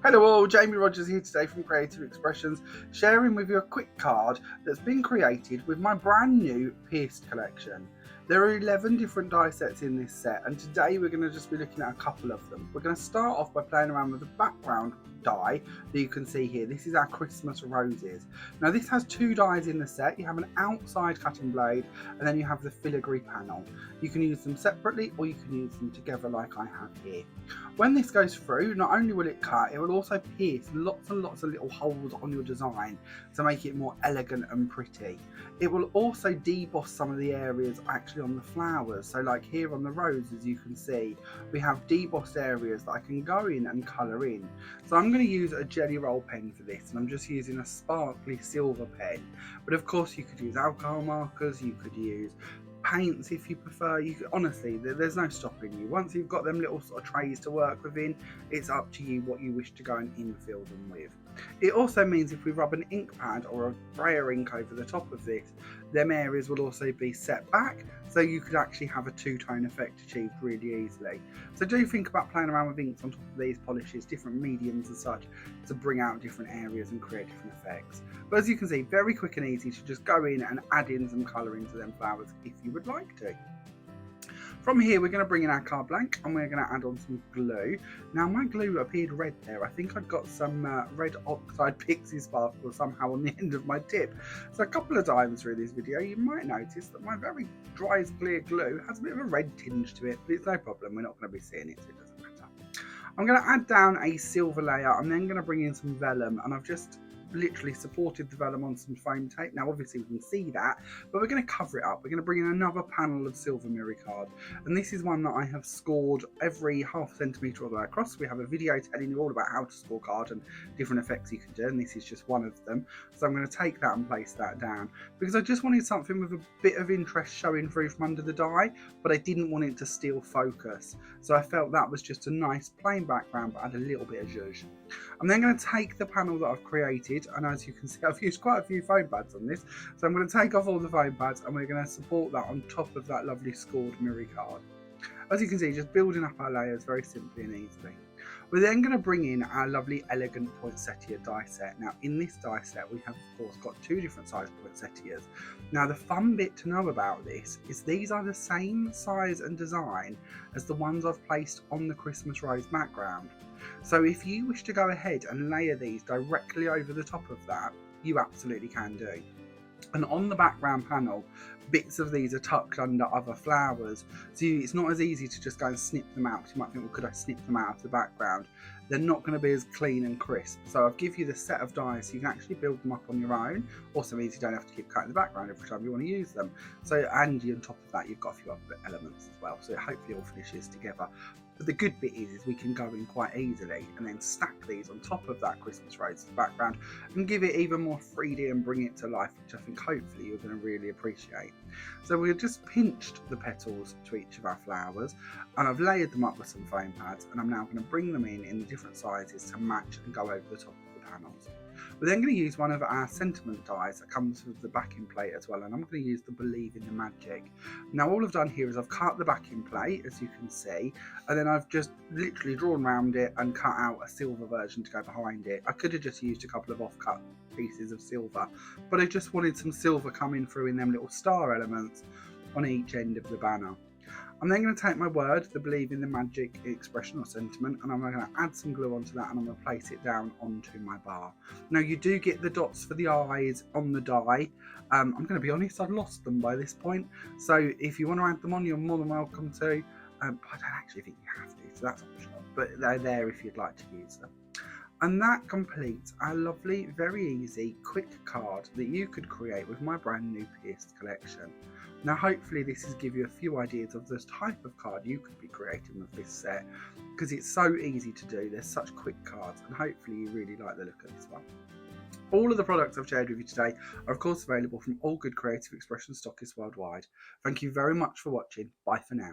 Hello all, Jamie Rodgers here today from Creative Expressions, sharing with you a quick card that's been created with my brand new Pierced collection. There are 11 different die sets in this set, and today we're going to just be looking at a couple of them. We're going to start off by playing around with the background die that you can see here. This is our Christmas roses. Now this has two dies in the set. You have an outside cutting blade and then you have the filigree panel. You can use them separately or you can use them together like I have here. When this goes through, not only will it cut, it will also pierce lots and lots of little holes on your design to make it more elegant and pretty. It will also deboss some of the areas actually on the flowers. So like here on the roses, you can see we have debossed areas that I can go in and colour in. So I'm going to use a jelly roll pen for this, and I'm just using a sparkly silver pen. But of course you could use alcohol markers, you could use paints if you prefer. You could, honestly, there's no stopping you. Once you've got them little sort of trays to work within, it's up to you what you wish to go and infill them with. It also means if we rub an ink pad or a brayer ink over the top of this, them areas will also be set back, so you could actually have a two-tone effect achieved really easily. So do think about playing around with inks on top of these polishes, different mediums and such, to bring out different areas and create different effects. But as you can see, very quick and easy to just go in and add in some colour into them flowers if you would like to. From here, we're going to bring in our card blank and we're going to add on some glue. Now, my glue appeared red there. I think I'd got some red oxide pixie sparkle somehow on the end of my tip. So a couple of times through this video, you might notice that my very dry as clear glue has a bit of a red tinge to it, but it's no problem. We're not going to be seeing it, so it doesn't matter. I'm going to add down a silver layer. I'm then going to bring in some vellum, and I've just literally supported the vellum on some foam tape. Now obviously we can see that, but we're going to cover it up. We're going to bring in another panel of silver mirror card, and this is one that I have scored every ½ centimetre all the way across. We have a video telling you all about how to score card and different effects you can do, and this is just one of them. So I'm going to take that and place that down because I just wanted something with a bit of interest showing through from under the die, but I didn't want it to steal focus, so I felt that was just a nice plain background but add a little bit of zhuzh. I'm then going to take the panel that I've created, and as you can see, I've used quite a few foam pads on this, so I'm going to take off all the foam pads and we're going to support that on top of that lovely scored mirror card. As you can see, just building up our layers very simply and easily. We're then going to bring in our lovely elegant poinsettia die set. Now in this die set we have of course got two different size poinsettias. Now the fun bit to know about this is these are the same size and design as the ones I've placed on the Christmas rose background. So if you wish to go ahead and layer these directly over the top of that, you absolutely can do. And on the background panel, bits of these are tucked under other flowers, so it's not as easy to just go and snip them out. You might think, well, could I snip them out of the background? They're not going to be as clean and crisp. So I've given you the set of dies so you can actually build them up on your own. Also means you don't have to keep cutting the background every time you want to use them. So, and on top of that, you've got a few other elements as well. So it hopefully all finishes together. But the good bit is we can go in quite easily and then stack these on top of that Christmas rose background and give it even more 3D and bring it to life, which I think hopefully you're going to really appreciate. So we've just pinched the petals to each of our flowers, and I've layered them up with some foam pads, and I'm now going to bring them in the different sizes to match and go over the top of the panels. We're then going to use one of our sentiment dies that comes with the backing plate as well, and I'm going to use the Believe in the Magic. Now all I've done here is I've cut the backing plate, as you can see, and then I've just literally drawn around it and cut out a silver version to go behind it. I could have just used a couple of off-cut pieces of silver, but I just wanted some silver coming through in them little star elements on each end of the banner. I'm then going to take my word, the Believe in the Magic expression or sentiment, and I'm going to add some glue onto that, and I'm going to place it down onto my bar. Now you do get the dots for the eyes on the die. I'm going to be honest, I've lost them by this point, so if you want to add them on, you're more than welcome to. I don't actually think you have to, so that's optional, but they're there if you'd like to use them. And that completes our lovely, very easy, quick card that you could create with my brand new Pierced collection. Now hopefully this has given you a few ideas of the type of card you could be creating with this set, because it's so easy to do. There's such quick cards, and hopefully you really like the look of this one. All of the products I've shared with you today are of course available from all good Creative Expression stockists worldwide. Thank you very much for watching. Bye for now.